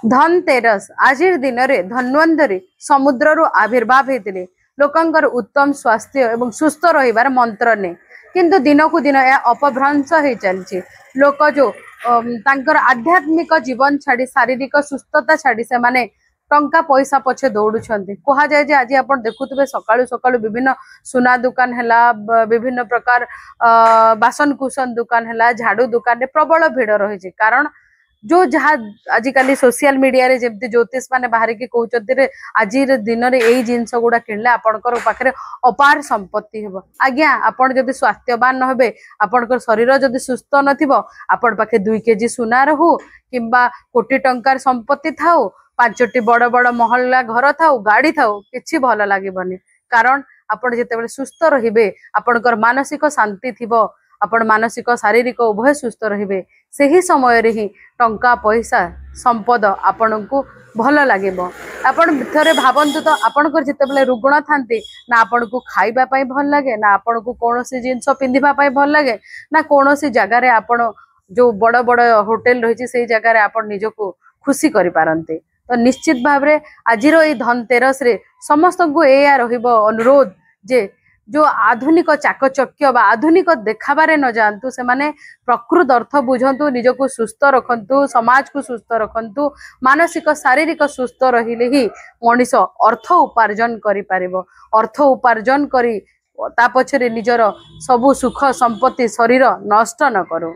धनतेरस आज दिन में धन्वंतरी समुद्र रु आविर्भाव होते लोकंर उत्तम स्वास्थ्य एवं सुस्थ रहिबार मंत्र ने किंतु दिन को दिन यह अपभ्रंश हो चलती लोक जो तांकर आध्यात्मिक जीवन छाड़ी शारीरिक सुस्थता छाड़ी से माने टंका पैसा पछे दौड़ुंट कह जाए जे आज आप देखुवे सकाळु सकाळु विभिन्न सुना दुकान है विभिन्न प्रकार बासन कुसन दुकान है झाड़ू दुकान रे प्रबल भिड़ रही कारण जो जहाँ आजिकल सोशल मीडिया रे जमती ज्योतिष माने बाहर की कहते आज दिन में यही जिनस गुड़ा किणले आपणकर पाखे अपार संपत्ति हेब आज्ञा आपड़ जदि स्वास्थ्यवान न हेबे आपणकर शरीर जदि सुस्थ नथिबो आपण पाखे 2 केजी सुना रहू किंबा कोटी टंकार संपत्ति थाऊ 5टी बड़ बड़ महल्ला घर थाऊ गाड़ी थाऊ किछि भल लागबनी कारण आपण जेतेबेले सुस्थ रहिबे आपणकर मानसिक शांति थिबो आपण मानसिक शारीरिक उभय सुस्थ रहिबे सही समय रे ही टंका पैसा संपद आपण को भल लगे आपण थरे भावंतु तो आपणकर जेतेबेले रुग्ण थांती ना आपण को खाइबा पई भल लगे ना आपण को कोनोसी जिंस पिंधिबा पई भल लगे ना कोनोसी जगह रे आपण जो बड़ बड़ होटल रही से जगह रे आपण निजको खुशी करि पारंते तो निश्चित भाव रे आजिरो ई धनतेरस रे समस्त को एया रहिबो अनुरोध जे जो आधुनिक चाकचक्य बा आधुनिक देखाबारे न जानतु से माने प्रकृत अर्थ बुझंतु निजको सुस्थ रखंतु समाज को सुस्थ रखंतु मानसिक शारीरिक सुस्थ रहिले ही मनीष अर्थ उपार्जन करि पारिबो अर्थ उपार्जन करी ता पछरे निजर सबु सुख संपत्ति शरीर नष्ट न करो।